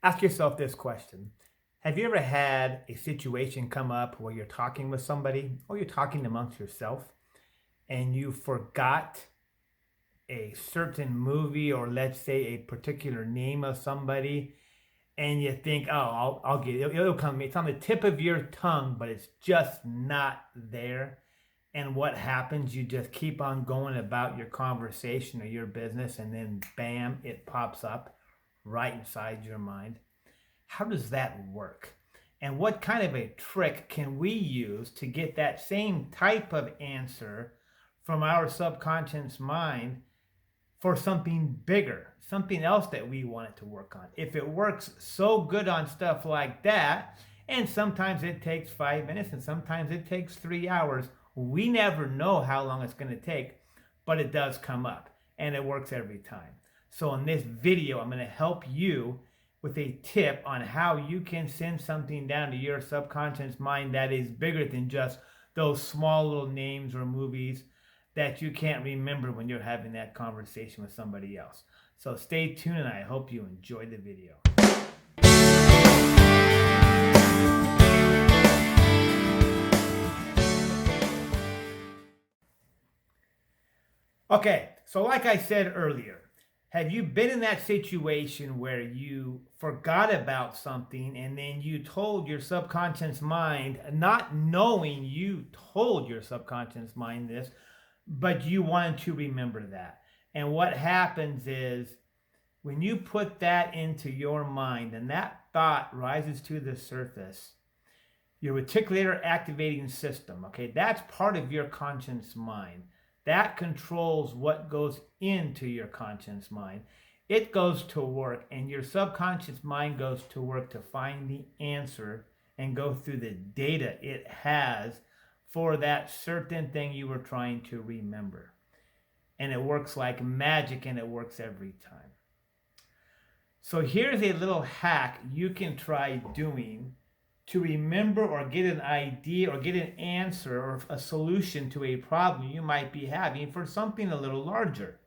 Ask yourself this question. Have you ever had a situation come up where you're talking with somebody or you're talking amongst yourself and you forgot a certain movie or let's say a particular name of somebody and you think, oh, I'll get it. It'll come. It's on the tip of your tongue, but it's just not there. And what happens? You just keep on going about your conversation or your business, and then bam, it pops up right inside your mind. How does that work? And what kind of a trick can we use to get that same type of answer from our subconscious mind for something bigger, something else that we want it to work on? If it works so good on stuff like that, and sometimes it takes 5 minutes and sometimes it takes 3 hours, we never know how long it's going to take, but it does come up and it works every time. So in this video, I'm going to help you with a tip on how you can send something down to your subconscious mind that is bigger than just those small little names or movies that you can't remember when you're having that conversation with somebody else. So stay tuned and I hope you enjoy the video. Okay, so like I said earlier, have you been in that situation where you forgot about something and then you told your subconscious mind, not knowing you told your subconscious mind this, but you wanted to remember that? And what happens is when you put that into your mind and that thought rises to the surface, your reticular activating system, okay, that's part of your conscious mind. That controls what goes into your conscious mind. It goes to work, and your subconscious mind goes to work to find the answer and go through the data it has for that certain thing you were trying to remember. And it works like magic, and it works every time. So here's a little hack you can try doing to remember or get an idea or get an answer or a solution to a problem you might be having for something a little larger.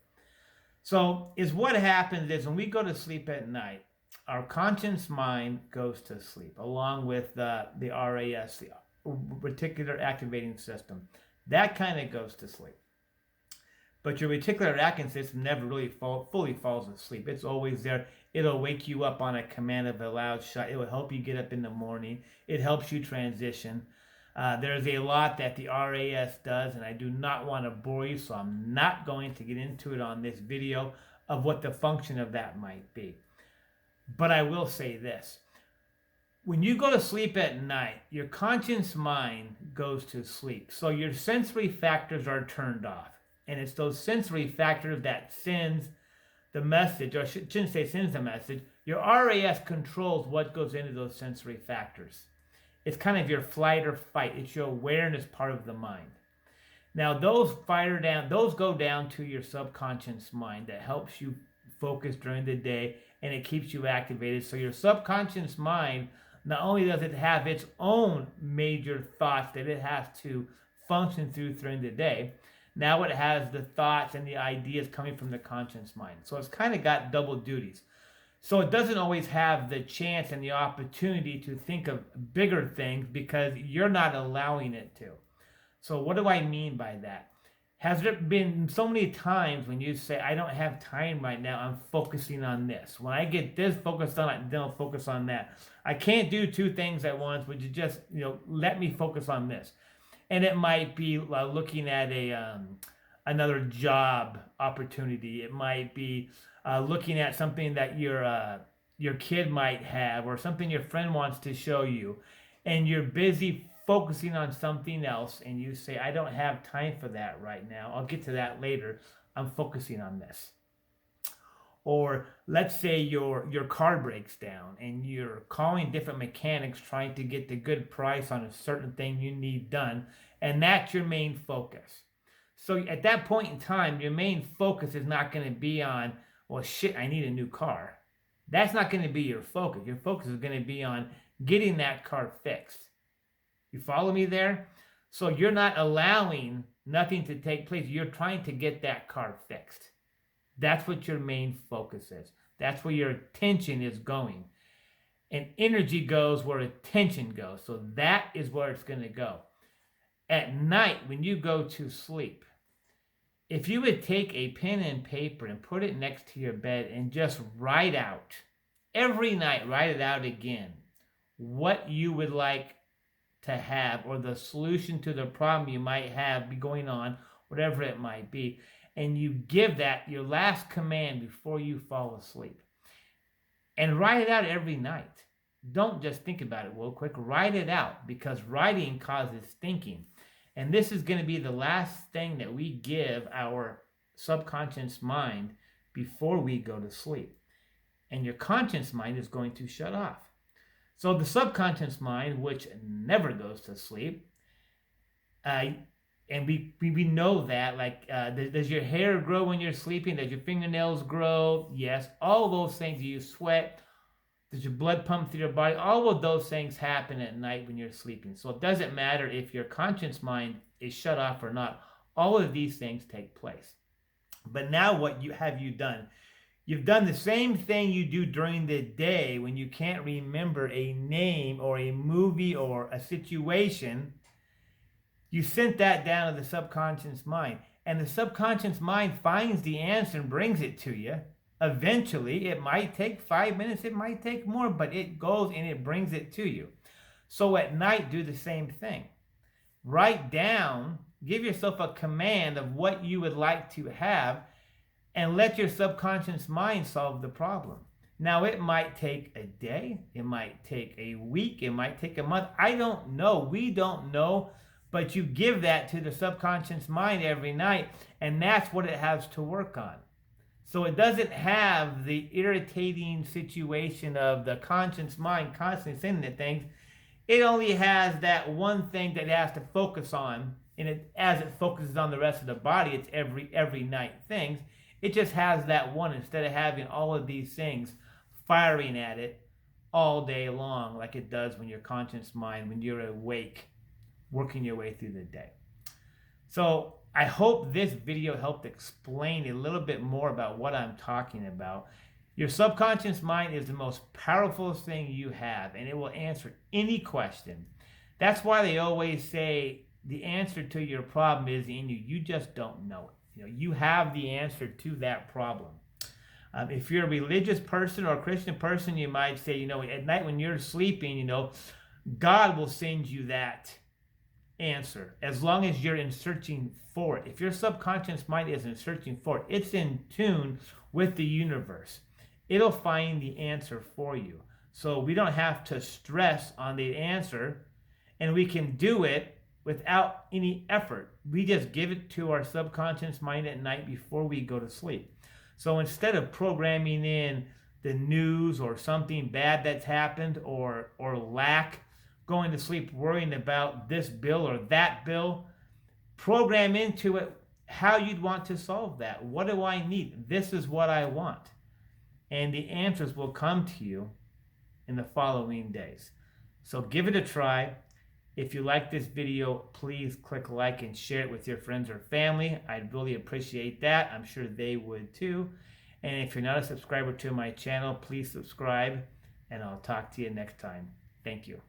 So is what happens is when we go to sleep at night, our conscious mind goes to sleep along with the RAS, the reticular activating system. That kind of goes to sleep. But your reticular activating system never really fully falls asleep. It's always there. It'll wake you up on a command of a loud shot. It will help you get up in the morning. It helps you transition. There's a lot that the RAS does, and I do not want to bore you, so I'm not going to get into it on this video of what the function of that might be. But I will say this. When you go to sleep at night, your conscious mind goes to sleep. So your sensory factors are turned off. And it's those sensory factors that sends the message, or I shouldn't say sends the message. Your RAS controls what goes into those sensory factors. It's kind of your flight or fight. It's your awareness part of the mind. Now those go down to your subconscious mind that helps you focus during the day and it keeps you activated. So your subconscious mind, not only does it have its own major thoughts that it has to function through during the day, now it has the thoughts and the ideas coming from the conscious mind. So it's kind of got double duties. So it doesn't always have the chance and the opportunity to think of bigger things because you're not allowing it to. So what do I mean by that? Has there been so many times when you say, I don't have time right now, I'm focusing on this. When I get this focused on it, then I'll focus on that. I can't do two things at once. Would you just, let me focus on this? And it might be looking at another job opportunity. It might be looking at something that your kid might have or something your friend wants to show you. And you're busy focusing on something else and you say, I don't have time for that right now. I'll get to that later. I'm focusing on this. Or let's say your car breaks down and you're calling different mechanics trying to get the good price on a certain thing you need done, and that's your main focus. So at that point in time, your main focus is not going to be on, well, shit, I need a new car. That's not going to be your focus. Your focus is going to be on getting that car fixed. You follow me there? So you're not allowing nothing to take place. You're trying to get that car fixed. That's what your main focus is. That's where your attention is going. and energy goes where attention goes. So that is where it's going to go. At night, when you go to sleep, if you would take a pen and paper and put it next to your bed and just write out, every night, write it out again, what you would like to have, or the solution to the problem you might have be going on, whatever it might be, and you give that your last command before you fall asleep. And write it out every night. Don't just think about it real quick. Write it out, because writing causes thinking. And this is going to be the last thing that we give our subconscious mind before we go to sleep. And your conscious mind is going to shut off. So the subconscious mind, which never goes to sleep, and we know that, like, does your hair grow when you're sleeping? Does your fingernails grow? Yes. All those things. Do you sweat? Does your blood pump through your body? All of those things happen at night when you're sleeping. So it doesn't matter if your conscious mind is shut off or not. All of these things take place. But now what have you done? You've done the same thing you do during the day when you can't remember a name or a movie or a situation. You sent that down to the subconscious mind. And the subconscious mind finds the answer and brings it to you. Eventually, it might take 5 minutes, it might take more, but it goes and it brings it to you. So at night, do the same thing. Write down, give yourself a command of what you would like to have, and let your subconscious mind solve the problem. Now, it might take a day, it might take a week, it might take a month. I don't know. We don't know. But you give that to the subconscious mind every night, and that's what it has to work on. So it doesn't have the irritating situation of the conscious mind constantly saying the things. It only has that one thing that it has to focus on, and as it focuses on the rest of the body, it's every night things. It just has that one instead of having all of these things firing at it all day long, like it does when your conscious mind, when you're awake, working your way through the day. So I hope this video helped explain a little bit more about what I'm talking about. Your subconscious mind is the most powerful thing you have, and it will answer any question. That's why they always say the answer to your problem is in you. You just don't know it. You have the answer to that problem. If you're a religious person or a Christian person, you might say, at night when you're sleeping, God will send you that answer as long as you're in searching for it. If your subconscious mind isn't searching for it, it's in tune with the universe. It'll find the answer for you. So we don't have to stress on the answer, and we can do it without any effort. We just give it to our subconscious mind at night before we go to sleep. So instead of programming in the news or something bad that's happened or lack, going to sleep worrying about this bill or that bill, program into it how you'd want to solve that. What do I need? This is what I want. And the answers will come to you in the following days. So give it a try. If you like this video, please click like and share it with your friends or family. I'd really appreciate that. I'm sure they would too. And if you're not a subscriber to my channel, please subscribe, and I'll talk to you next time. Thank you.